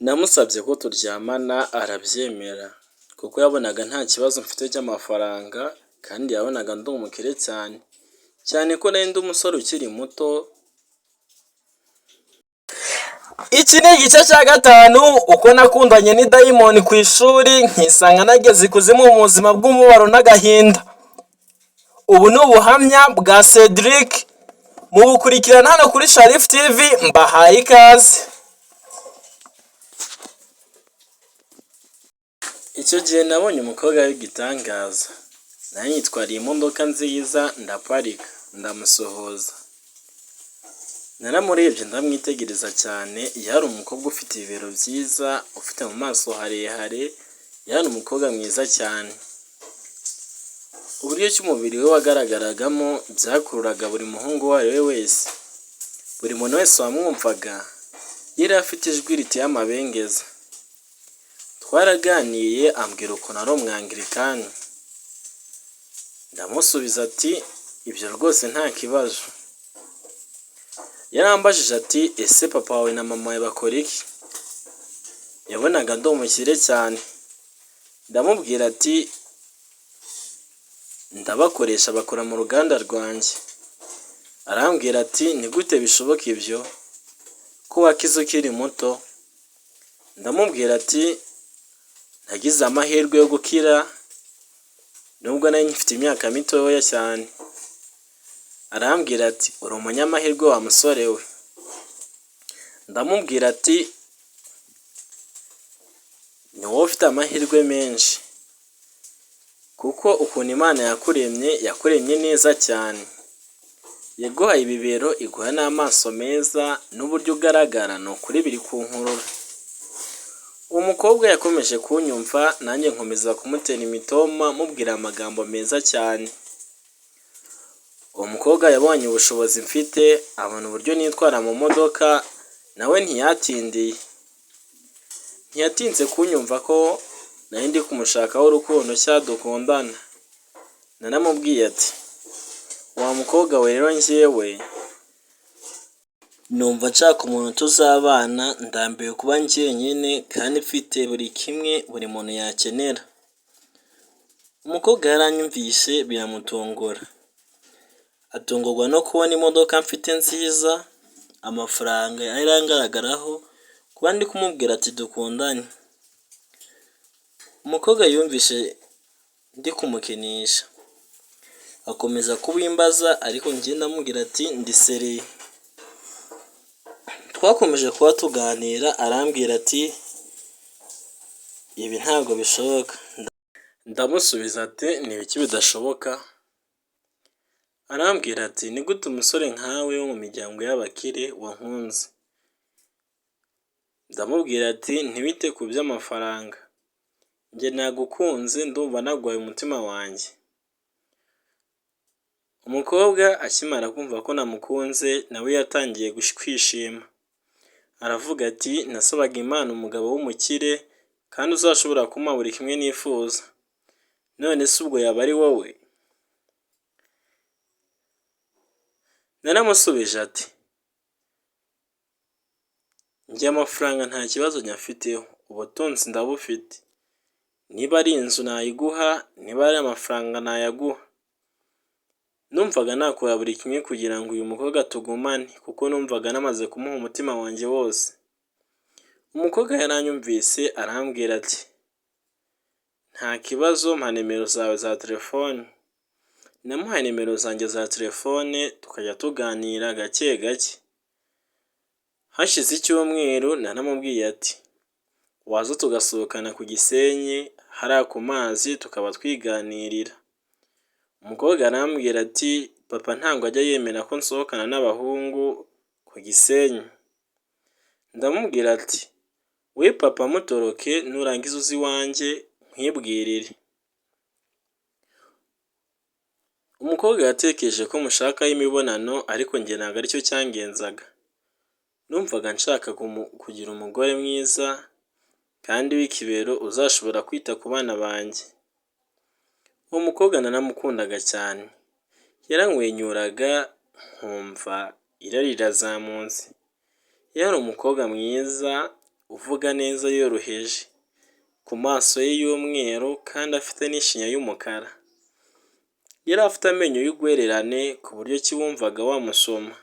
Namusabye ko turyamana arabyemera kuko yabonaga nta kibazo mfite cy'amafaranga kandi yabonaga ndi umukire cyane ko nari ndi umusore ukiri muto. Iki ni igice cya gatanu uko nakundanye n'idayimoni ku ishuri nkisanga nageze ikuzimu mu buzima bw'umubabaro n'agahinda. Ubu ni ubuhamya bwa Cedric mubukurikirana hano kuri Sharif TV, mbahaye ikaze. Icyo gihe nabonye umukobwa w'igitangaza, nari yitwariye imodoka nziza ndaparika ndamusohoza. Naramurebye ndamwitegereza cyane, yari umukobwa ufite ibibero byiza, ufite mu maso harehare, yari umukobwa mwiza cyane. Uburyo ki umubiri we wagaragaragamo byakururaga buri muhungu uwo ari we wese. Buri muntu wese wamwumvaga yari afite ijwi riteye amabengeza. Twaraganiye ambwira ukuntu ari umwangirikani. Ndamusubiza ati ibyo rwose nta kibazo. Yarambajije ati ese papa wawe na mama wawe bakora iki? Yabonaga ndi umukire cyane. Ndamubwira ati ndabakoresha, bakora mu ruganda rwanjye. Arambwira ati ni gute bishoboka ibyo ko wakize ukiri muto? Ndamubwira ati nagize amahirwe yo gukira nubwo nari ngifite imyaka mitoya cyane. Arambwira ati uri umunyamahirwe wa musore we. Ndamubwira ati ni wowe ufite amahirwe menshi kuko ukuntu Imana yakuremye neza cyane. Yaguhaye ibibero, iguha n'amaso meza, n'uburyo ugaragara ni ukuri biri kunkurura. Uwo mukobwa yakomeje kunyumva, nanjye nkomeza kumutera imitoma mubwira amagambo meza cyane. Uwo mukobwa yabonye ubushobozi mfite, abona uburyo nitwara mu modoka, nawe ntiyatinze kunyumva ko nari ndi kumushakaho urukundo cyangwa dukundana. Naramubwiye ati wa mukobwa we rero njyewe numva nshaka umuntu tuzabana, ndambiwe kuba njyenyine kandi mfite buri kimwe buri muntu yakenera. Umukobwa yaranyumvise biramutungura, atungurwa no kubona imodoka mfite nziza, amafaranga yari angaragaraho, kuba ndi kumubwira ati dukundane. Umukobwa yumvise ndi kumukinisha, akomeza kubimbaza ariko njye ndamubwira ati ndi seriye. Twakomeje kuba tuganira, arambwira ati ibi ntabwo bishoboka. Ndamusubiza ati ni ibiki bidashoboka? Arambwira ati ni gute umusore nkawe wo mu miryango y'abakire wankunze? Ndamubwira ati ntibite ku by'amafaranga, njye nagukunze ndumva nagwaye umutima wanjye. Umukobwa akimara kumva ko namukunze nawe yatangiye kwishima. Aravuga ati nasabaga Imana umugabo w'umukire kandi uzashobora kumpa buri kimwe nifuza, none se ubwo yaba ari wowe? Naramusubije ati njye amafaranga nta kibazo nyafiteho, ubutunzi ndabufite. Niba ari inzu nayiguha, niba ari amafaranga nayaguha. Numvaga nakora buri kimwe kugira ngo uyu mukobwa tugumane kuko numvaga namaze kumuha umutima wanjye wose. Umukobwa yaranyumvise arambwira ati nta kibazo, mpa nimero zawe za telefone. Namuhaye nimero zanjye za telefone tukajya tuganira gake gake. Hashize icyumweru naramubwiye ati waza tugasohokana ku Gisenyi hariya ku mazi tukaba twiganirira. Umukobwa arambwira ati papa ntabwo ajya yemera ko nsohokana n'abahungu ku Gisenyi. Ndamubwira ati we papa mutoroke, nurangiza uzi iwanjye nkwibwirire. Umukobwa yatekereje ko mushakaho imibonano ariko njye ntabwo aricyo cyangenzaga. Numvaga nshaka kugira umugore mwiza kandi w'ikibero uzashobora kwita ku bana banjye. Uwo mukobwa naramukundaga cyane, yaramwenyuraga nkumva irari rirazamutse. Yari umukobwa mwiza, uvuga neza yoroheje, ku maso ye y'umweru kandi afite n'ishinya y'umukara. Yari afite amenyo y'urwererane ku buryo ki wumvaga wamusoma.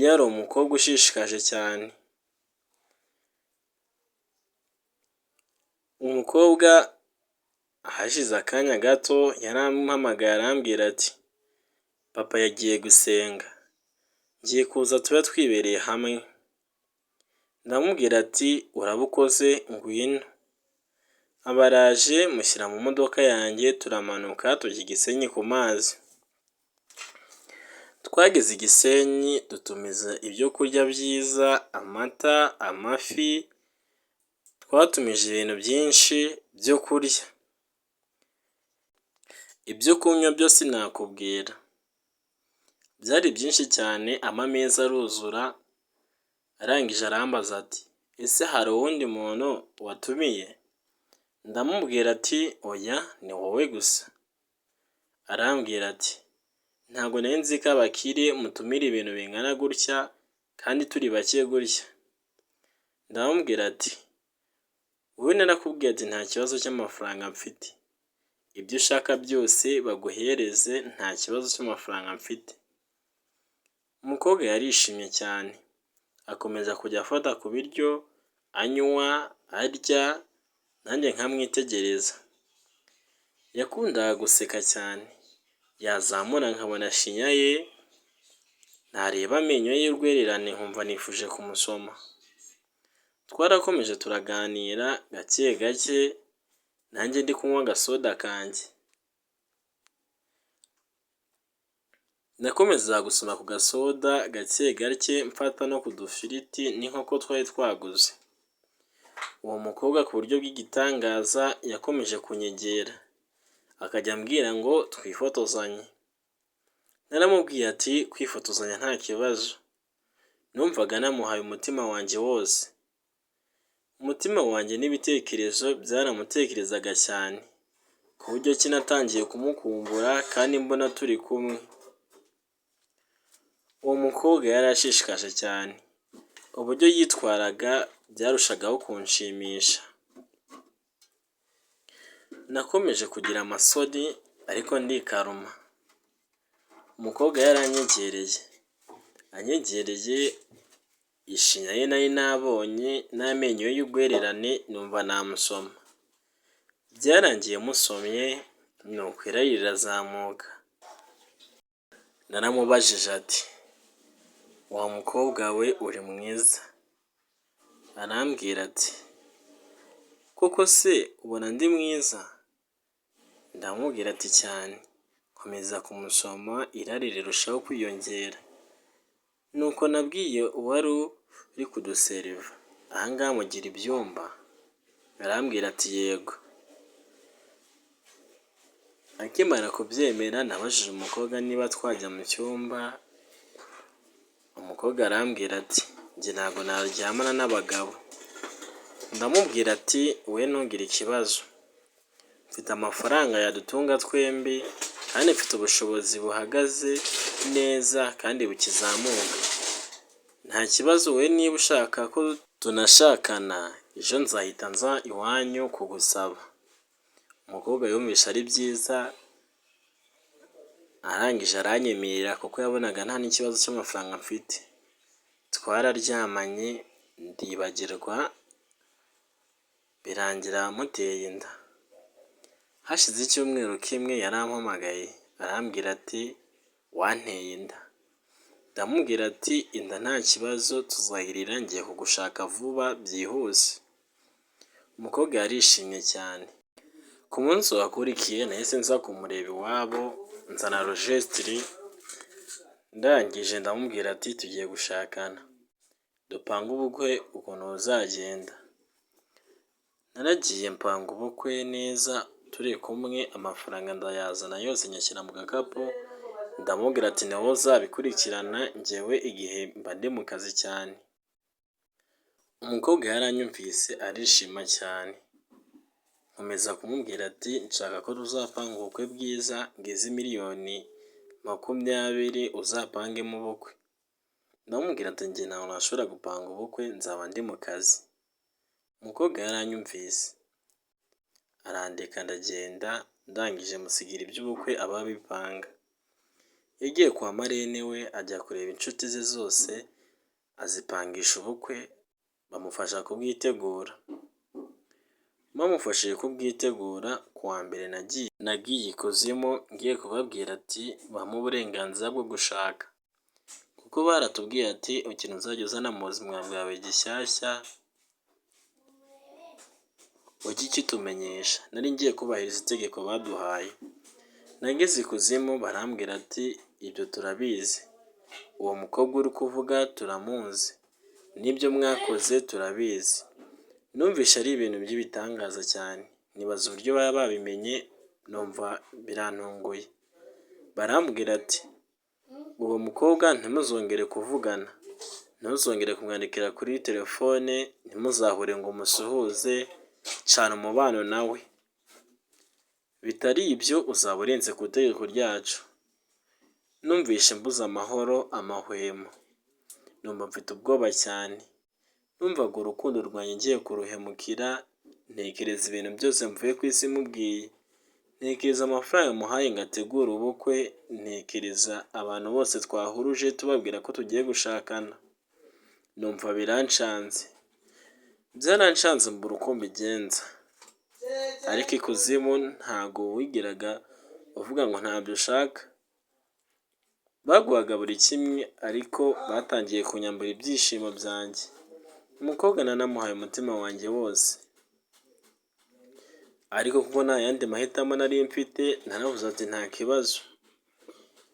Yari umukobwa ushishikaje cyane. Umukobwa hashize akanya gato yarampamagaye arambwira ati papa yagiye gusenga, ngiye kuza tube twibereye hamwe. Ndamubwira ati uraba ukoze ngwino. Aba araje mushyira mu modoka yanjye turamanuka tujya i Gisenyi ku mazi. Twageze i Gisenyi dutumiza ibyo kurya byiza, amata, amafi, twatumije ibintu byinshi byo kurya. Ibyo kunywa byo sinakubwira, byari byinshi cyane, amameza aruzura. Arangije arambaza ati ese hari uwundi muntu watumiye? Ndamubwira ati oya ni wowe gusa. Arambwira ati ntabwo nari nzi ko abakire mutumira ibintu bingana gutya kandi turi bake gutya. Ndamubwira ati wowe narakubwiye ati nta kibazo cy'amafaranga mfite, ibyo ushaka byose baguhereze, nta kibazo cy'amafaranga mfite. Umukobwa yarishimye cyane, akomeza kujya afata ku biryo, anywa, arya, nanjye nkamwitegereza. Yakundaga guseka cyane, yazamura nkabona shinya ye, nareba amenyo ye y'urwererane nkumva nifuje kumusoma. Twarakomeje turaganira gake gake, nanjye ndi kunywa agasoda kanjye. Nakomezaga gusoma ku gasoda gake gake mfata no ku dufiriti n'inkoko twari twaguze. Uwo mukobwa ku buryo bw'igitangaza yakomeje kunyegera, akajya ambwira ngo twifotozanye. Naramubwiye ati kwifotozanya nta kibazo. Numvaga namuhaye umutima wanjye wose. Umutima wanjye n'ibitekerezo byaramutekerezaga cyane, ku buryo ki natangiye kumukumbura kandi mbona turi kumwe. Uwo mukobwa yari ashishikaje cyane, uburyo yitwaraga byarushagaho kunshimisha. Nakomeje kugira amasoni ariko ndikaruma. Umukobwa anyegereye, ishinya ye nari nabonye n'amenyo ye y'urwererane numva namusoma. Byarangiye musomye nuko irari rirazamuka. Naramubajije ati wa mukobwa we uri mwiza? Arambwira ati koko se ubona ndi mwiza? Ndamubwira ati cyane. Nkomeza kumusoma, irari rirushaho kwiyongera. Nuko nabwiye uwari uri kuduseriva aha ngaha mugira ibyumba? Arambwira ati yego. Akimara kubyemera nabajije umukobwa niba twajya mu cyumba. Umukobwa arambwira ati njye ntabwo naryamana n'abagabo. Ndamubwira ati we ntugire ikibazo, mfite amafaranga yadutunga twembi kandi mfite ubushobozi buhagaze neza kandi bukizamuka. Nta kibazo, we niba ushaka ko tunashakana ejo nzahita nza iwanyu kugusaba. Umukobwa yumvise ari byiza, arangije aranyemerera kuko yabonaga nta n'ikibazo cy'amafaranga mfite. Twararyamanye ndibagirwa, birangira muteye inda. Hashize icyumweru kimwe yarampamagaye arambwira ati wanteye inda. Ndamubwira ati inda nta kibazo tuzayirira, ngiye kugushaka vuba byihuse. Umukobwa yarishimye cyane. Ku munsi wakurikiye nahise nza kumureba iwabo, nzana rojestiri. Ndangije ndamubwira ati tugiye gushakana, dupange ubukwe ukuntu buzagenda. Naragiye mpanga ubukwe neza turi kumwe, amafaranga ndayazana yose nyashyira mu gakapu. Ndamubwira ati ni wowe uzabikurikirana, njyewe igihe mba ndi mu kazi cyane. Umukobwa yaranyumvise arishima cyane. Nkomeza kumubwira ati nshaka ko tuzapanga ubukwe bwiza, ngize 20,000,000 uzapangemo ubukwe. ndamubwira ati njye ntawe nashobora gupanga ubukwe nzaba ndi mu kazi. Umukobwa yaranyumvise arandeka ndagenda, ndangije musigira iby'ubukwe aba bipanga. Yagiye kwa marene we ajya kureba inshuti ze zose azipangisha ubukwe, bamufasha kubwitegura. Bamufashije kubwitegura ku wa mbere nagiye ikuzimu ngiye kubabwira ati bamuhe uburenganzira bwo gushaka, kuko baratubwiye ati ikintu uzajya uzana mu buzima bwawe gishyashya ujye ukitumenyesha. Nari ngiye kubahiriza itegeko baduhaye. Nageze ikuzimu barambwira ati ibyo turabizi, uwo mukobwa uri kuvuga turamuzi, n'ibyo mwakoze turabizi. Numvishe ari ibintu by'ibitangaza cyane, nibaza uburyo baba babimenye, numva birantunguye. Barambwira ati uwo mukobwa ntimuzongere kuvugana, ntuzongere kumwandikira kuri telefone, ntimuzahure ngo umusuhuze, cana umubano nawe, bitari ibyo uzaba urenze ku itegeko ryacu. Numvishe mbuze amahoro amahwemo, numva mfite ubwoba cyane, numvaga urukundo rwanjye ngiye kuruhemukira, ntekereza ibintu byose mvuye ku isi mubwiye, ntekereza amafaranga muhaye ngo ategure ubukwe, ntekereza abantu bose twahuruje tubabwira ko tugiye gushakana. Numva biranshanze, byaranshanze mbura uko mbigenza, ariko ikuzimu ntago wigeraga uvuga ngo ntabyo ushaka. Baguhaga buri kimwe ariko batangiye kunyambura ibyishimo byanjye. Umukobwa nanamuhaye umutima wanjye wose, ariko kuko nta yandi mahitamo nari mfite naravuze ati nta kibazo.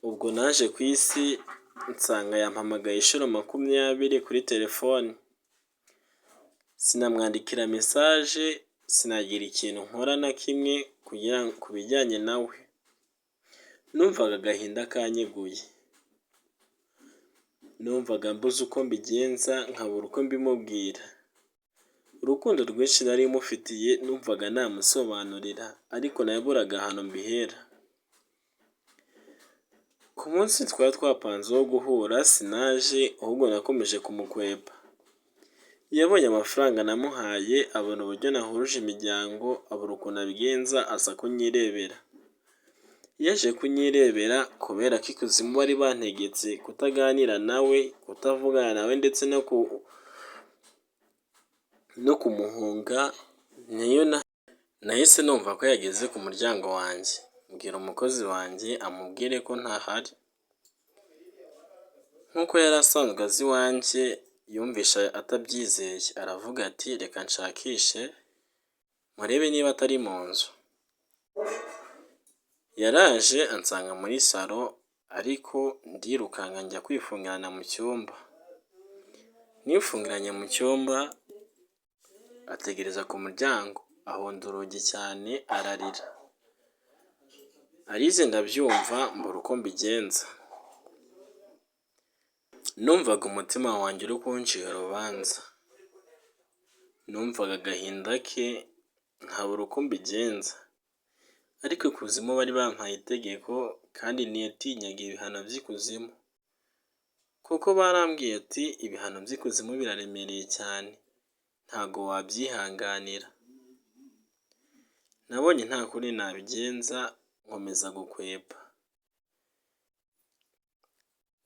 Ubwo naje ku isi nsanga yampamagaye inshuro 20 kuri telefone, sinamwandikira mesaje, sinagira ikintu nkora na kimwe ku bijyanye nawe. Numvaga agahinda kanyeguye, numvaga mbuze uko mbigenza, nkabura uko mbimubwira. Urukundo rwinshi nari mufitiye numvaga namusobanurira, ariko naburaga ahantu mbihera. Ku munsi twari twapanze wo guhura sinaje, ahubwo nakomeje kumukwepa. Yabonye amafaranga namuhaye, abona uburyo nahuruje imiryango, abura ukuntu abigenza, aza kunyirebera. Yaje kunyirebera kubera ko ikuzimu bari bantegetse kutaganira nawe, kutavugana nawe ndetse no kumuhunga. Nahise numva ko yageze ku muryango wanjye, mbwira umukozi wanjye amubwire ko ntahari. Nk'uko yari asanzwe azi iwanjye, yumvisha atabyizeye, aravuga ati reka nshakishe murebe niba atari mu nzu. Yaraje ansanga muri salo, ariko ndirukanka njya kwifungirana mu cyumba. Nifungiranye mu cyumba ategereza ku muryango, ahonda urugi cyane ararira. Arize ndabyumva mbura uko mbigenza. Numvaga umutima wanjye uri kuncira urubanza, numvaga agahinda ke nkabura uko mbigenza, ariko ikuzimu bari bampaye itegeko kandi ntiyatinyaga ibihano by'ikuzimu, kuko barambwiye ati ibihano by'ikuzimu biraremereye cyane, ntago wabyihanganira. Nabonye nta kundi nabigenza, nkomeza gukwepa.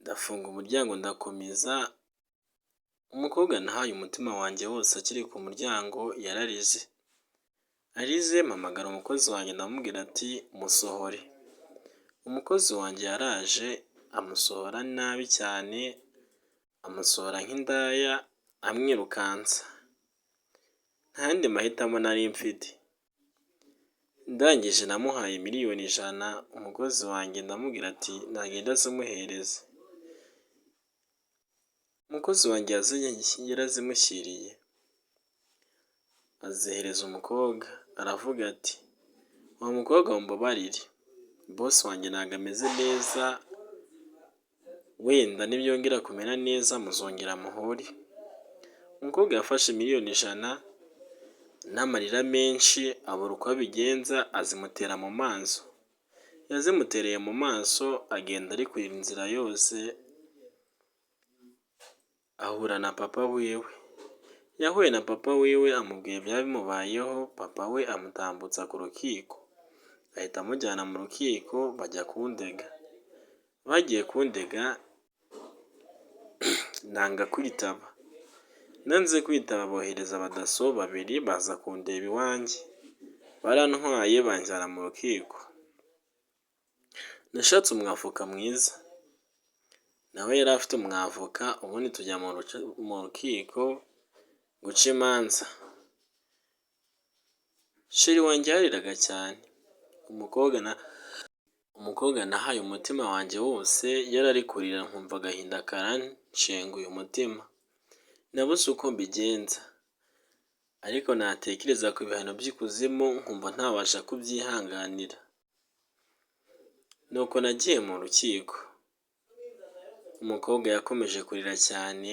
Ndafunga umuryango ndakomeza. Umukobwa nahaye umutima wanjye wose akiri ku muryango yararize. Arize mpamagara umukozi wanjye ndamubwira ati musohore. Umukozi wanjye yaraje amusohora nabi cyane, amusohora nk'indaya, amwirukansa. Nta yandi mahitamo nari mfite. Ndangije namuhaye miliyoni 100, umukozi wanjye ndamubwira ati nagenda azimuhereze. Umukozi wanjye yarazimushyiriye, azihereza umukobwa, aravuga ati uwo mukobwa mumbabarire, boss wanjye ntabwo ameze neza, wenda nibyongera kumera neza muzongera muhure. Umukobwa yafashe miliyoni 100 n'amarira menshi, abura uko abigenza, azimutera mu maso. Yazimutereye mu maso, agenda ari kurira inzira yose. ahura na papa wiwe. Yahuye na papa wiwe amubwiye ibyari bimubayeho, papa we amutambutsa ku rukiko, ahita amujyana mu rukiko bajya kundega. Bagiye kundega nanga kwitaba, nanze kwitaba bohereza abadaso babiri baza kundeba iwanjye, barantwaye banjyana mu rukiko. Nashatse umwavoka mwiza, nawe yari afite umwavoka, ubundi tujya mu rukiko guca imanza. Sheri wanjye yariraga cyane, umukobwa nahaye umutima wanjye wose yarari kurira, nkumva agahinda karanshenguye umutima, nabuze uko mbigenza, ariko natekereza ku bihano by'ikuzimu nkumva ntabasha kubyihanganira. Nuko nagiye mu rukiko, umukobwa yakomeje kurira cyane,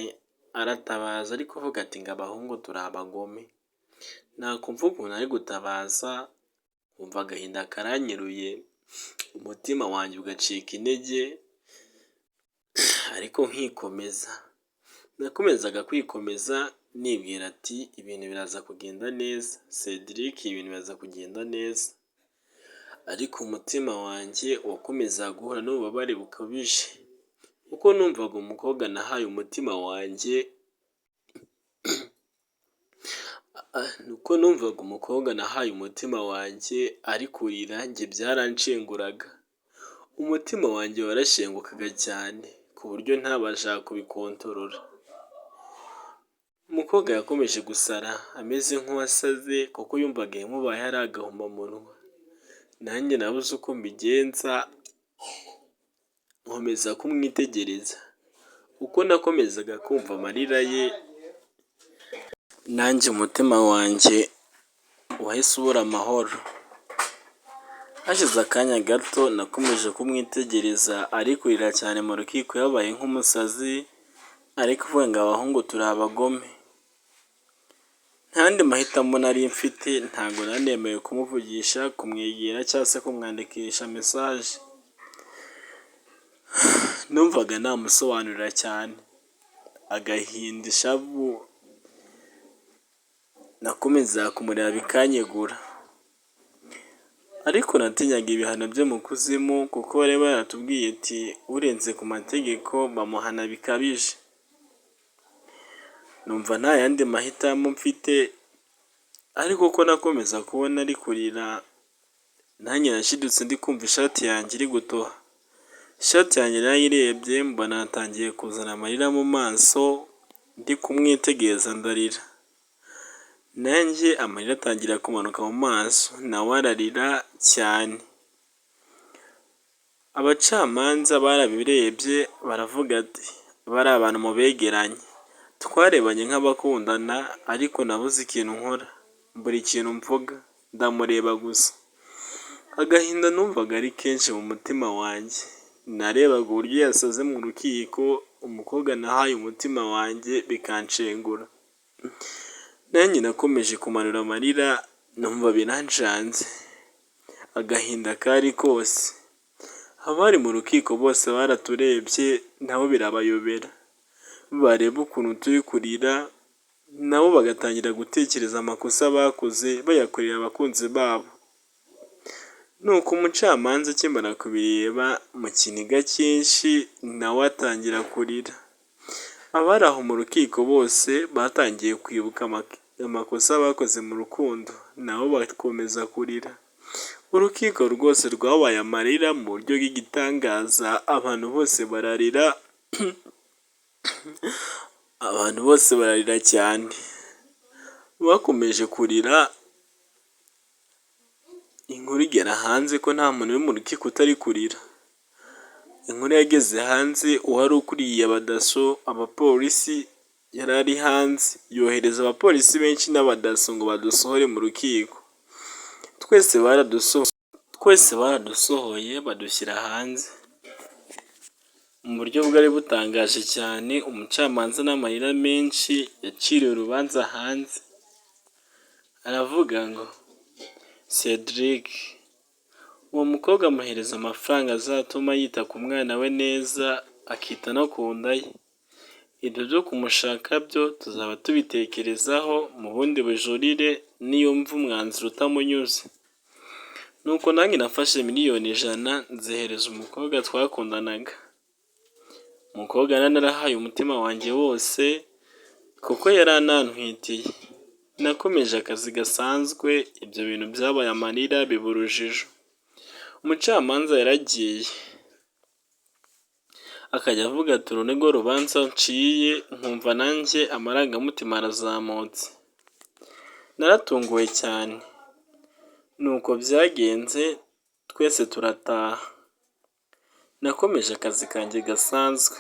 aratabaza ari kuvuga ati ngo abahungu turi abagome. Nakumva ukuntu ari gutabaza, nkumva agahinda karanyiruye, umutima wanjye ugacika intege, ariko nkikomeza. Nakomezaga kwikomeza nibwira ati ibintu biraza kugenda neza, Cedric ibintu biraza kugenda neza. Ariko umutima wanjye wakomezaga guhura n'ububabare bukabije, kuko numvaga umukobwa nahaye umutima wanjye ari kurira, njye byaranshenguraga. Umutima wanjye warashengukaga cyane ku buryo ntabasha kubikontorora. Umukobwa yakomeje gusara ameze nk'uwasaze, kuko yumvaga ibimubaye ari agahomamunwa. Nanjye nabuze uko mbigenza, nkomeza kumwitegereza. Uko nakomezaga kumva amarira ye, nanjye umutima wanjye wahise ubura amahoro. Hashize akanya gato nakomeje kumwitegereza ari kurira cyane mu rukiko, yabaye nk'umusazi, ari kuvuga ngo abahungu turi abagome. Nta yandi mahitamo nari mfite, ntabwo nanemeye kumuvugisha, kumwegera cyangwa se kumwandikisha mesaje. Numvaga namusobanurira cyane, agahinda, ishavu, nakomeza kumureba bikanyegura. Ariko natinyaga ibihano byo mu kuzimu, kuko bari baratubwiye ati urenze ku mategeko bamuhana bikabije. Numva nta yandi mahitamo mfite, ariko uko nakomeza kubona ari kurira, nanjye nashidutse ndi kumva ishati yanjye iri gutoha. Ishati yanjye nayirebye mbona natangiye kuzana amarira mu maso, ndi kumwitegereza ndarira. Nanjye amarira atangira kumanuka mu maso, nawe ararira cyane. Abacamanza barabirebye baravuga ati bari abantu mubegeranye. Twarebanye nk'abakundana, ariko nabuze ikintu nkora, mbura ikintu mvuga, ndamureba gusa. Agahinda numvaga ari kenshi mu mutima wanjye. Narebaga uburyo yasaze mu rukiko, umukobwa nahaye umutima wanjye bikanshengura. Nanjye nakomeje kumanura amarira, numva biranshanze. Agahinda kari kose. Abari mu rukiko bose baraturebye, nabo birabayobera. Bareba ukuntu turi kurira, nabo bagatangira gutekereza amakosa bakoze, bayakorera abakunzi babo. Nuko umucamanza akimara kubireba mu kiniga cyinshi, nawe atangira kurira. Abari aho mu rukiko bose batangiye kwibuka amakosa bakoze mu rukundo, nabo bakomeza kurira. Urukiko rwose rwabaye amarira mu buryo bw'igitangaza, abantu bose bararira, abantu bose bararira cyane. Bakomeje kurira, inkuru igera hanze ko nta muntu uri mu rukiko utari kurira. Inkuru yageze hanze, uwari ukuriye abadaso, abapolisi yari ari hanze, yohereza abapolisi benshi n'abadaso ngo badusohore mu rukiko. Twese baradusohoye badushyira hanze mu buryo bwari butangaje cyane. Umucamanza n'amarira menshi yaciriye urubanza hanze, aravuga ngo Cedric, uwo mukobwa amuhereza amafaranga azatuma yita ku mwana we neza, akita no ku nda ye. ibyo byo kumushaka byo tuzaba tubitekerezaho mu bundi bujurire niyumva umwanzuro utamunyuze. Nuko nanjye nafashe miliyoni 100 nzihereza umukobwa twakundanaga. Umukobwa narahaye umutima wanjye wose kuko yari anantwitiye. Nakomeje akazi gasanzwe, ibyo bintu byabaye amarira biba urujijo. Umucamanza yaragiye akajya avuga ati uru nirwo rubanza nciye, nkumva nanjye amarangamutima arazamutse. Naratunguwe cyane. Nuko byagenze twese turataha. Nakomeje akazi kanjye gasanzwe,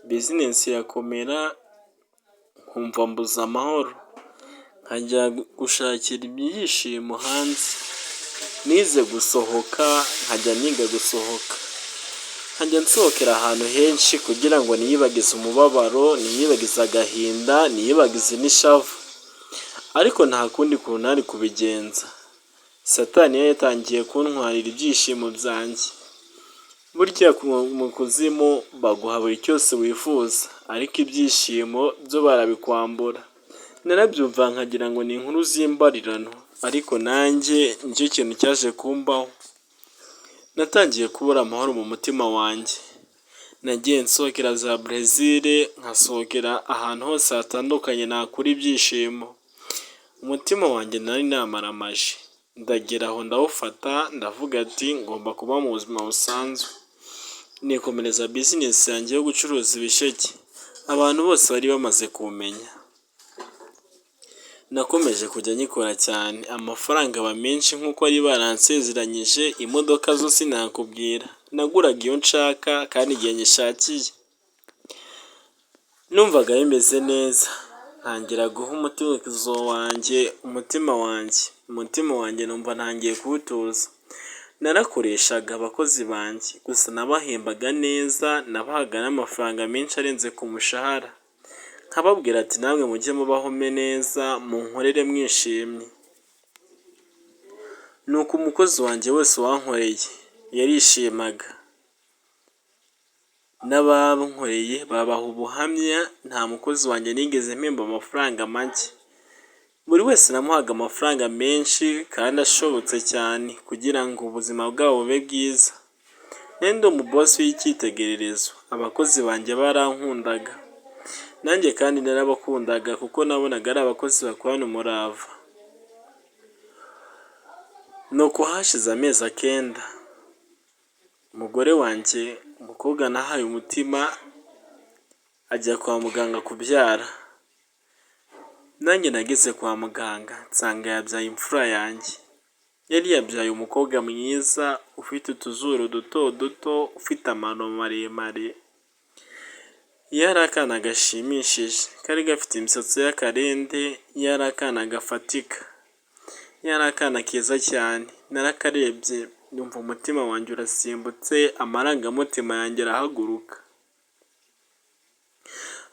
bizinesi irakomera, nkumva mbuze amahoro, nkajya gushakira ibyishimo hanze. Nize gusohoka, nkajya niga gusohoka, nkajya nsohokera ahantu henshi kugira ngo niyibagize umubabaro, niyibagize agahinda, niyibagize n'ishavu. Ariko nta kundi kuntu nari kubigenza. Satani yari yatangiye kuntwarira ibyishimo byanjye. Burya mu kuzimu baguha buri cyose wifuza, ariko ibyishimo byo barabikwambura. Narabyumva nkagira ngo ni inkuru z'imbarirano, ariko nanjye nicyo kintu cyaje kumbaho. Natangiye kubura amahoro mu mutima wanjye. Nagiye nsohokera za Brazil, nkasohokera ahantu hose hatandukanye nakura ibyishimo. Umutima wanjye nari namaramaje. Ndagera aho ndawufata, ndavuga ati ngomba kuba mu buzima busanzwe. Nikomereza bizinesi yanjye yo gucuruza ibisheke. Abantu bose bari bamaze kumenya. Nakomeje kujya nyikora cyane, amafaranga aba menshi nk'uko bari baransezeranyije, imodoka zo sinakubwira. Naguraga iyo nshaka kandi igihe nyishakiye. Numvaga bimeze neza. Ntangira guha umutima wanjye numva ntangiye kuwutuza. Narakoreshaga abakozi banjye, gusa nabahembaga neza, nabahaga n'amafaranga menshi arenze ku mushahara. Nkababwira ati namwe mujye mubaho neza, munkorere mwishimye. Nuko umukozi wanjye wese wankoreye yarishimaga. N'abankoreye babaha ubuhamya, nta mukozi wanjye nigeze mpemba amafaranga make. Buri wese namuhaga amafaranga menshi kandi ashobotse cyane kugira ngo ubuzima bwabo bube bwiza. Nari ndi umubosi w'icyitegererezo. Abakozi banjye barankundaga. Nanjye kandi narabakundaga kuko nabonaga ari abakozi bakorana umurava. Nuko hashize amezi 9, umugore wanjye, umukobwa nahaye umutima, ajya kwa muganga kubyara. Nanjye nageze kwa muganga nsanga yabyaye imfura yanjye. Yari yabyaye umukobwa mwiza, ufite utuzuru duto duto, ufite amano maremare. Yari akana gashimishije, kari gafite imisatsi y'akarende, yari akana gafatika. Yari akana keza cyane. Narakarebye numva umutima wanjye urasimbutse, amarangamutima yanjye arahaguruka.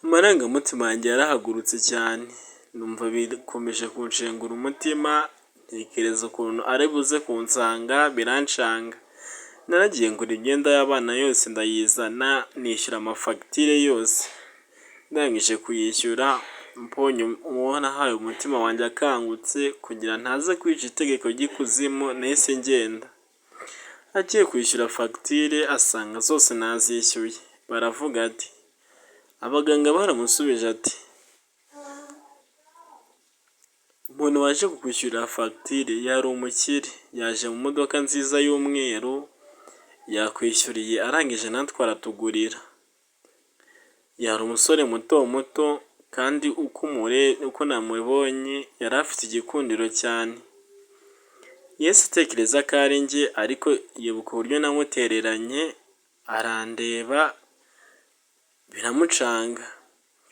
Amarangamutima yanjye yarahagurutse cyane. Numva bikomeje kunshengura umutima, ntekereza ukuntu ari buze kunsanga, biranshanga. Naragiye ngura imyenda y'abana yose ndayizana, nishyura amafagitire yose. Ndangije kuyishyura, mbonye uwo nahaye umutima wanjye akangutse, kugira ntaze kwica itegeko ry'ikuzimu, nahise ngenda. Agiye kwishyura fagitire asanga zose nazishyuye. Baravuga ati, abaganga baramusubije ati, umuntu waje kukwishyurira fagitire yari umukire, yaje mu modoka nziza y'umweru, yakwishyuriye arangije natwe aratugurira. Yari umusore muto muto kandi uko namubonye yari afite igikundiro cyane. Yese atekereza ko ari njye, ariko yibuka uburyo namutereranye, arandeba biramucanga.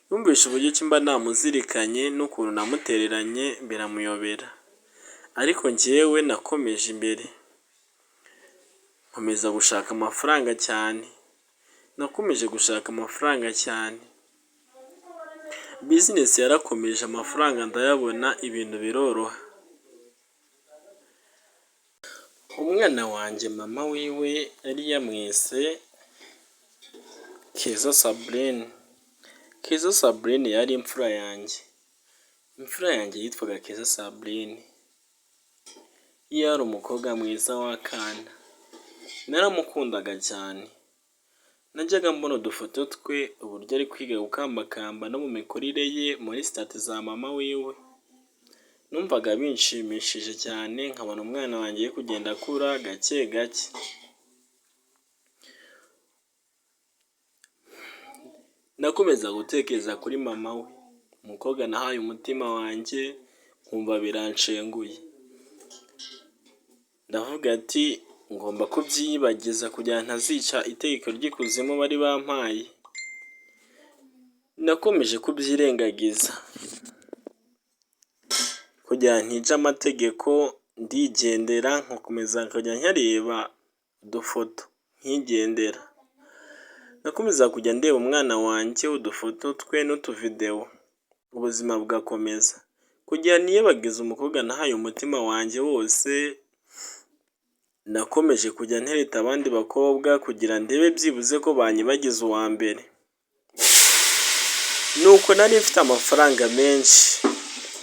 Yumvise uburyo ki mba namuzirikanye n'ukuntu namutereranye biramuyobera. Ariko njyewe nakomeje imbere. Nkomeza gushaka amafaranga cyane. Nakomeje gushaka amafaranga cyane. Bizinesi yarakomeje, amafaranga ndayabona, ibintu biroroha. Umwana wanjye mama wiwe yari yamwise Keza Sabrine. Keza Sabrine yari imfura yanjye. Imfura yanjye yitwaga Keza Sabrine. Yari umukobwa mwiza w'akana. Naramukundaga cyane. Najyaga mbona udufoto twe uburyo ari kwiga gukambakamba no mu mikurire ye muri sitati za mama wiwe. Numvaga binshimishije cyane nkabona umwana wanjye ari kugenda akura gake gake. Nakomeza gutekereza kuri mama we, umukobwa nahaye umutima wanjye nkumva biranshenguye. Ndavuga ati ngomba kubyiyibagiza kugira ngo ntazica itegeko ry'ikuzimu bari bampaye. Nakomeje kubyirengagiza kugira ngo ntica amategeko, ndigendera nkakomeza nkajya nyareba udufoto nkigendera. Nakomeza kujya ndeba umwana wanjye udufoto twe n'utuvidewo, ubuzima bugakomeza. Kugira niyibagize umukobwa nahaye umutima wanjye wose, nakomeje kujya ntereta abandi bakobwa kugira ndebe byibuze ko banyibagiza uwa mbere. Nuko nari mfite amafaranga menshi,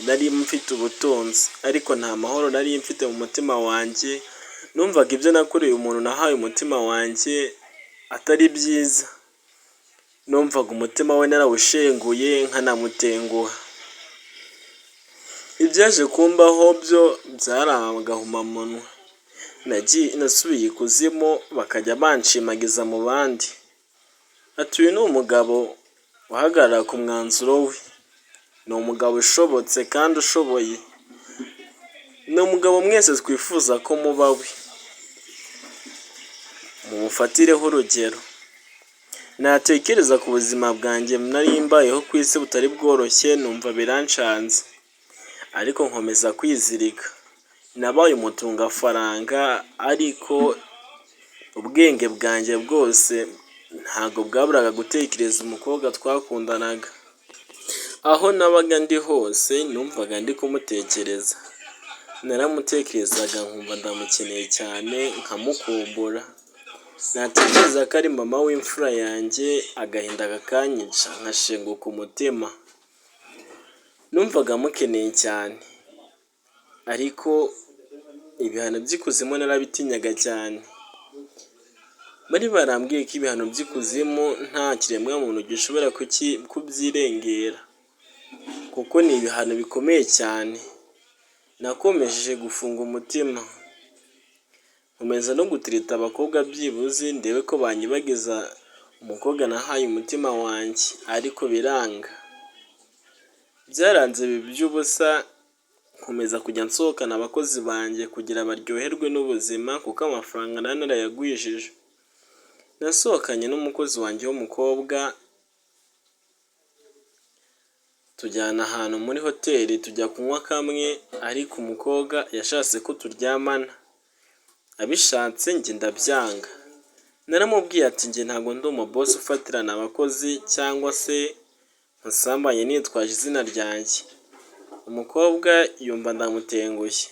nari mfite ubutunzi, ariko nta mahoro nari mfite mu mutima wanjye. Numvaga ibyo nakoreye umuntu nahaye umutima wanjye atari byiza. Numvaga umutima we narawushenguye nkanamutenguha. Ibyaje kumbaho byo byari agahomamunwa. Nasubiye ikuzimu bakajya banshimagiza mu bandi. Ati uyu ni umugabo uhagarara ku mwanzuro we. Ni umugabo ushobotse kandi ushoboye. Ni umugabo mwese twifuza ko muba we. Mumufatireho urugero. Natekereza ku buzima bwanjye nari mbayeho ku isi butari bworoshye, numva biranshanze, ariko nkomeza kwizirika. Nabaye umutungafaranga, ariko ubwenge bwanjye bwose ntabwo bwaburaga gutekereza umukobwa twakundanaga. Aho nabaga ndi hose numvaga ndi kumutekereza. Naramutekerezaga nkumva ndamukeneye cyane, nkamukumbura. Natekereza ko ari mama w'imfura yanjye, agahinda kakanyica nkashenguka umutima. Numvaga mukeneye cyane, ariko ibihano by'ikuzimu narabitinyaga cyane. Bari barambwiye ko ibihano by'ikuzimu nta kiremwamuntu gishobora kubyirengera, kuko ni ibihano bikomeye cyane. Nakomeje gufunga umutima, nkomeza no gutereta abakobwa byibuze ndebe ko banyibagiza umukobwa nahaye umutima wanjye, ariko biranga. Byaranze by'ubusa. Nkomeza kujya nsohokana abakozi banjye kugira baryoherwe n'ubuzima, kuko amafaranga nari narayagwijije. Nasohokanye n'umukozi wanjye w'umukobwa, tujyana ahantu muri hoteli tujya kunywa kamwe, ariko umukobwa yashatse ko turyamana. Abishatse njye ndabyanga. Naramubwiye ati njye ntabwo ndi umubosi ufatirana abakozi cyangwa se nsambanye nitwaje izina ryanjye. Umukobwa yumva ndamutengushye.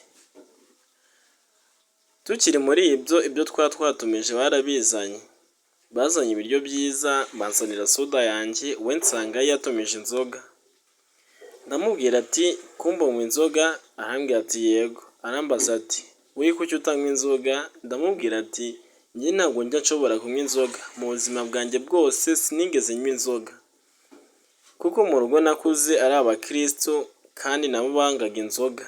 Tukiri muri ibyo twatumije barabizanye. Bazanye ibiryo byiza, banzanira soda yanjye, we nsanga yatumije inzoga. Ndamubwira ati kumva unywa inzoga? Arambwira ati yego. Arambaza ati wowe kuki utanywa inzoga? Ndamubwira ati njye ntabwo njya nshobora kunywa inzoga. Mu buzima bwanjye bwose sinigeze nywa inzoga, kuko mu rugo nakuze ari abakristo kandi nabo bangaga inzoga.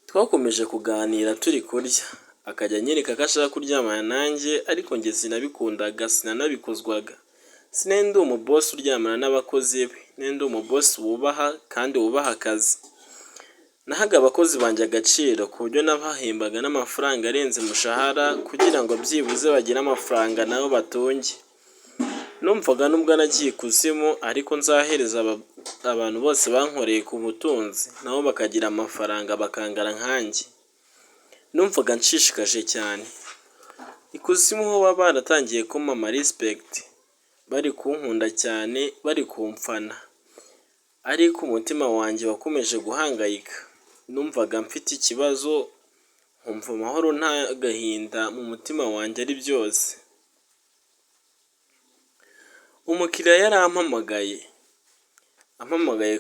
Twakomeje kuganira turi kurya, akajya anyereka ko ashaka kuryamana nanjye, ariko njye sinabikundaga, sinanabikozwaga. Sinari ndi umubosi uryamana n'abakozi be, nari ndi umubosi wubaha kandi wubaha akazi. Nahaga abakozi banjye agaciro ku buryo nabahembaga n'amafaranga arenze umushahara, kugira ngo byibuze bagire amafaranga nabo batunge. Numvaga nubwo nagiye ikuzimu, ariko nzahereza abantu bose bankoreye ku butunzi nabo bakagira amafaranga bakangana nkanjye. Numvaga nshishikaje cyane. Ikuzimu ho baba baratangiye kumpa respect, bari kunkunda cyane, bari kumfana, ariko umutima wanjye wakomeje guhangayika. Numvaga mfite ikibazo, nkumva amahoro nta gahinda mu mutima wanjye ari byose. umukiriya yarampamagaye, ampamagaye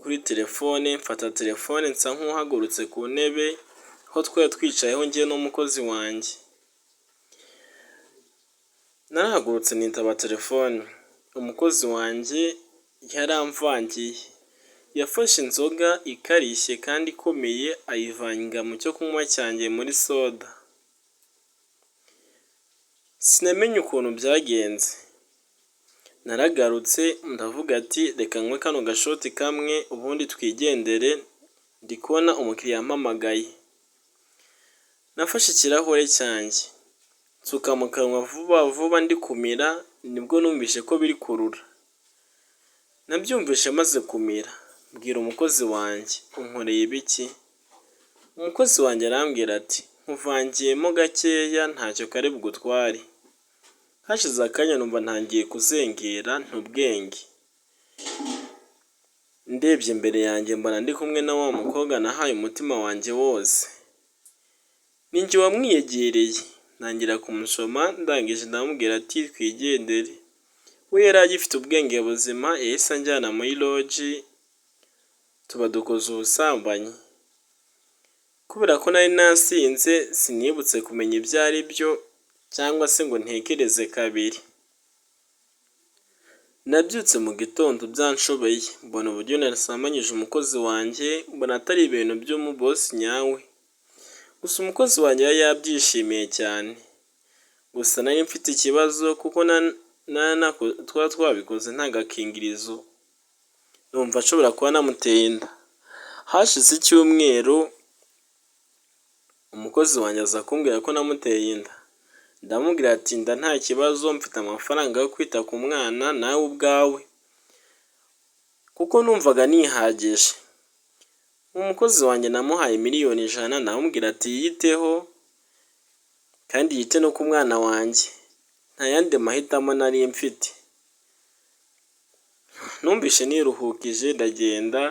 kuri telefone, mfata telefone nsa nk'uhagurutse ku ntebe aho twari twicayeho njye n'umukozi wanjye. Narahagurutse nitaba telefone, umukozi wanjye yaramvangiye, yafashe inzoga ikarishye kandi ikomeye ayivanga mu cyo kunywa cyanjye muri soda. Sinamenye ukuntu byagenze, naragarutse ndavuga ati reka nywe kano gashoti kamwe ubundi twigendere, ndi kubona umukiriya yampamagaye. Nafashe ikirahure cyanjye nsuka mu kanwa vuba vuba ndi kumira, nibwo numvise ko biri kurura. Nabyumvise maze kumira, mbwira umukozi wanjye unkoreye ibiki? Umukozi wanjye arambwira ati nkuvangiyemo gakeya ntacyo kari bugutware. Hashize akanya numva ntangiye kuzengera ntubwenge, ndebye imbere yanjye mbona ndi kumwe na wa mukobwa nahaye umutima wanjye wose. Ninjye wamwiyegereye ntangira kumusoma, ndangije ndamubwira ati twigendere. We yari agifite ubwenge buzima, yahise anjyana muri loji tuba dukoze ubusambanyi. Kubera ko nari nasinze sinibutse kumenya ibyo ari byo cyangwa se ngo ntekereze kabiri. Nabyutse mu gitondo byanshobeye, mbona uburyo nasambanyije umukozi wanjye, mbona atari ibintu by'umubosi nyawe. Gusa umukozi wanjye yari yabyishimiye cyane. Gusa nari mfite ikibazo kuko twaba twabikoze nta gakingirizo, numva ashobora kuba namuteye inda. Hashize icyumweru umukozi wanjye aza kumbwira ko namuteye inda. Ndamubwira ati inda nta kibazo, mfite amafaranga yo kwita ku mwana nawe ubwawe, kuko numvaga nihagije. Umukozi wanjye namuhaye $1,000,000, ndamubwira ati yiteho kandi yite no ku mwana wanjye, nta yandi mahitamo nari mfite. Numvise niruhukije ndagenda,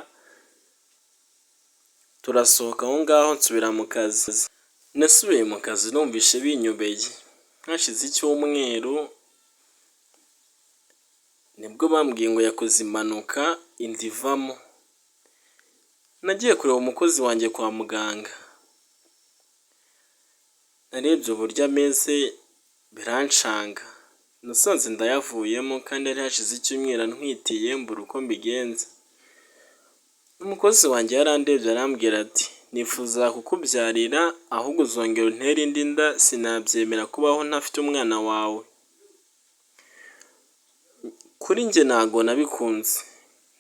turasohoka aho ngaho nsubira mu kazi. Nasubiye mu kazi numvise binyobeye. Hashize icyumweru nibwo bambwiye ngo yakoze impanuka inda ivamo. Nagiye kureba umukozi wanjye kwa muganga, narebye uburyo ameze biranshanga, nasanze inda yavuyemo kandi yari hashize icyumweru antwitiye mbura uko mbigenza. Umukozi wanjye yarandebye arambwira ati nifuza kukubyarira ahubwo uzongera untere indi nda, sinabyemera kubaho ntafite umwana wawe. Kuri njye ntago nabikunze,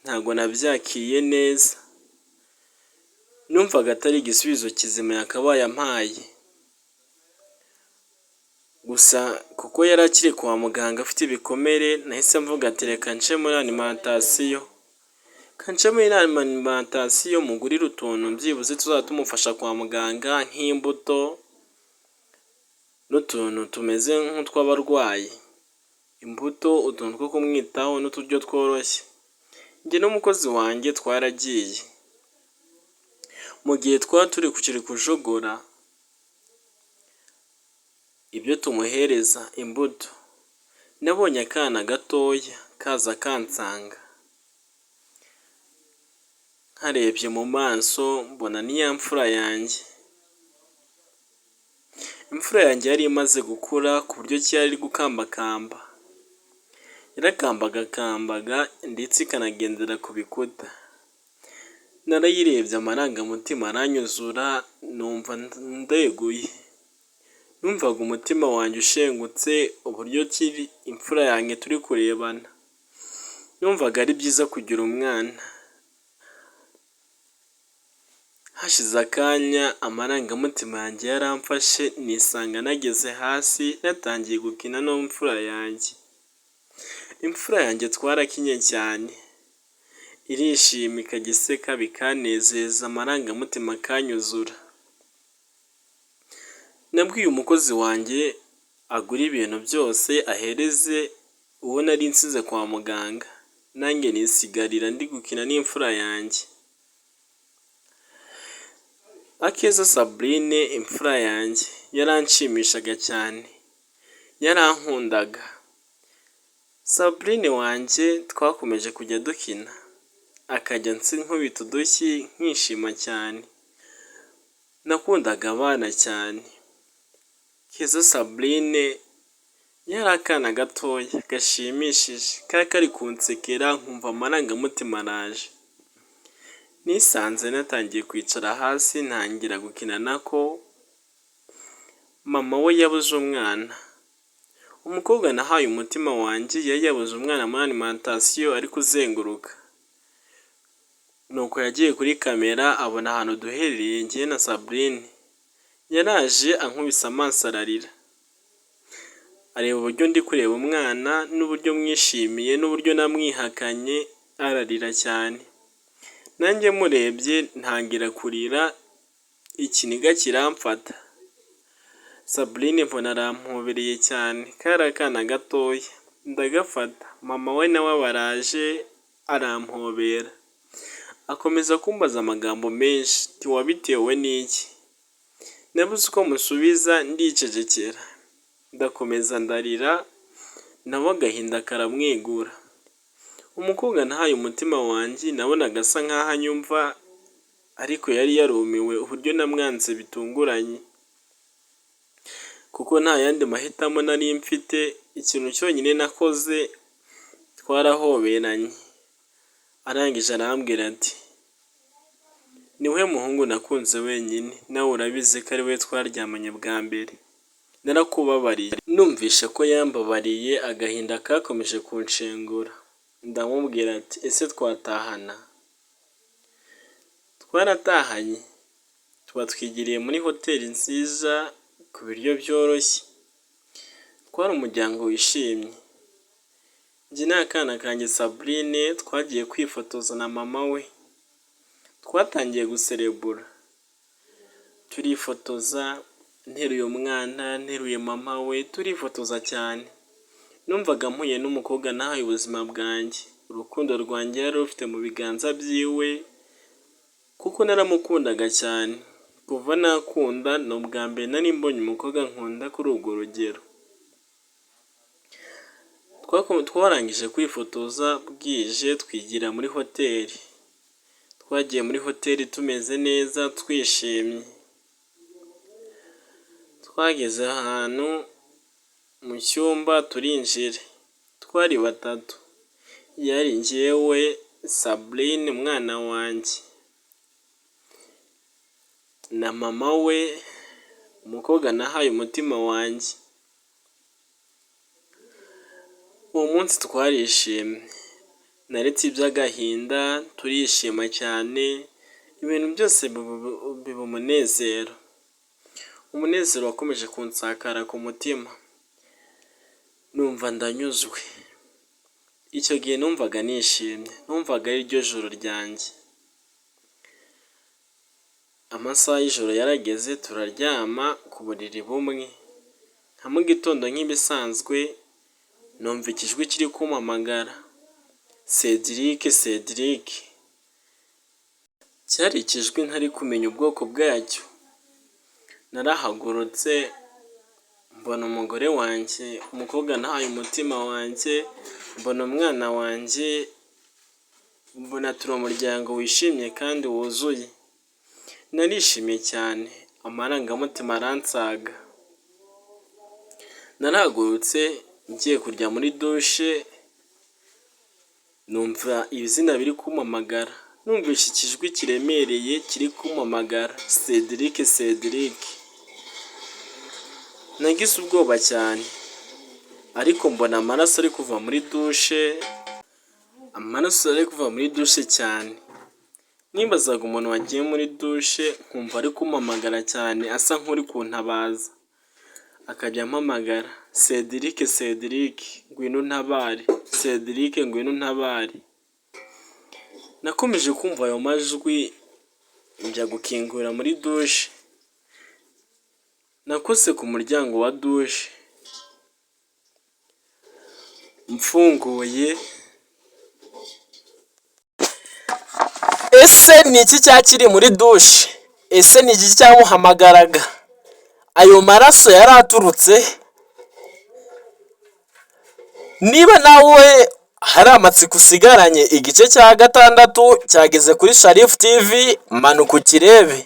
ntago nabyakiriye neza, numvaga atari igisubizo kizima yakabaye ampaye. Gusa kuko yari akiri kwa muganga afite ibikomere, nahise mvuga ati reka nce muri alimentation. Kanca muri alimentation mugurire utuntu byibuze tuzaba tumufasha kwa muganga nk'imbuto n'utuntu tumeze nk'utw'abarwayi. Imbuto, utuntu two kumwitaho n'uturyo tworoshye. Njye n'umukozi wanjye twaragiye. Mu gihe twari turi kujogora ibyo tumuhereza imbuto, nabonye akana gatoya kaza kansanga. Nkarebye mu maso mbona ni ya mfura yanjye. Imfura yanjye yari imaze gukura ku buryo ki yari gukambakamba. Yarakambagakambaga ndetse ikanagendera ku bikuta. Narayirebye amarangamutima aranyuzura, numva ndeguye. Numvaga umutima wanjye ushengutse uburyo ki imfura yanjye turi kurebana. Numvaga ari byiza kugira umwana. Hashize akanya amarangamutima yanjye yaramfashe, nisanga nageze hasi natangiye gukina n'imfura yanjye. Imfura yanjye twarakinye cyane, irishima ikagiseka bikanezeza, amarangamutima akanyuzura. Nabwiye umukozi wanjye agura ibintu byose ahereze uwo nari nsize kwa muganga, nanjye nisigarira ndi gukina n'imfura yanjye. Akeza Sabrine imfura yanjye yaranshimishaga cyane, yarankundaga. Sabrine wanjye twakomeje kujya dukina, akajya nkubita udushyi nkishima cyane. Nakundaga abana cyane. Keza Sabrine yari akana gatoya gashimishije, kari kari kunsekera nkumva amarangamutima araje. Nisanze natangiye kwicara hasi ntangira gukina nako, mama we yabuze umwana. Umukobwa nahaye umutima wanjye yari yabuze umwana muri alimentation ari kuzenguruka. Nuko yagiye kuri kamera abona ahantu duherereye njye na Sabrine. Yaraje ankubise amaso ararira. Areba uburyo ndi kureba umwana n'uburyo mwishimiye n'uburyo namwihakanye, ararira cyane. Nanjye murebye ntangira kurira, ikiniga kiramfata. Sabrine mbona arampobereye cyane, kari akana gatoya. Ndagafata, mama we nawe baraje arampobera. Akomeza kumbaza amagambo menshi, ati wabitewe n'iki? Nabuze uko musubiza ndicecekera. Ndakomeza ndarira, nawe agahinda karamwegura. Umukobwa nahaye umutima wanjye nabonaga asa nkaho anyumva, ariko yari yarumiwe uburyo namwanze bitunguranye. Kuko nta yandi mahitamo nari mfite, ikintu cyonyine nakoze twarahoberanye. Arangije arambwira ati niwe muhungu nakunze wenyine, nawe urabizi ko ari we twaryamanye bwa mbere. Narakubabariye. Numvishe ko yambabariye, agahinda kakomeje kunshengura. Ndamubwira ati ese twatahana? Twaratahanye, tuba twigiriye muri hoteli nziza ku biryo byoroshye. Twari umuryango wishimye. Njye n'akana kanjye Sabrine twagiye kwifotoza na mama we. Twatangiye guserebura, turifotoza, nteruye umwana, nteruye mama we, turifotoza cyane. Numvaga mpuye n'umukobwa nahaye ubuzima bwanjye. Urukundo rwanjye yari rufite mu biganza byiwe, kuko naramukundaga cyane. Kuva nakunda ni ubwa mbere nari mbonye umukobwa nkunda kuri urwo rugero. Twarangije kwifotoza bwije twigira muri hoteli. Twagiye muri hoteli tumeze neza twishimye. Twageze ahantu mu cyumba turinjira. Twari batatu. Yari njyewe, Sabrine umwana wanjye, na mama we, umukobwa nahaye umutima wanjye. Uwo munsi twarishimye. Naretse iby'agahinda turishima cyane, ibintu byose biba umunezero. Umunezero wakomeje kunsakara ku mutima. Numva ndanyuzwe. Icyo gihe numvaga nishimye, numvaga ari ryo joro ryanjye. Amasaha y'ijoro yarageze turaryama ku buriri bumwe. Nka mu gitondo nk'ibisanzwe numva ikijwi kiri kumpamagara, Cedric, Cedric. Cyari ikijwi ntari kumenya ubwoko bwacyo. Narahagurutse mbona umugore wanjye, umukobwa nahaye umutima wanjye, mbona umwana wanjye, mbona turi umuryango wishimye kandi wuzuye. Narishimye cyane, amarangamutima aransaga. Narahagurutse ngiye kujya muri dushe, numva ibizina biri kumpamagara. Numvise ikijwi kiremereye kiri kumpamagara, Cedric, Cedric. Nagize ubwoba cyane, ariko mbona amaraso ari kuva muri dushe, amaraso ari kuva muri dushe cyane. Nibazaga umuntu wagiye muri dushe nkumva ari kumpamagara cyane, asa nk'uri kuntabaza. Akajya ampamagara, Cedric, Cedric, ngwino untabare, Cedric, ngwino untabare. Nakomeje kumva ayo majwi, njya gukingura muri dushe. Nakose ku muryango wa dushe. Mfunguye. Ese ni iki cyakiri muri dushe? Ese ni iki cyamuhamagaraga? Ayo maraso yari aturutse? Niba nawe hari amatsiko usigaranye, igice cya 6 cyageze kuri Sharif TV, manuka ukirebe.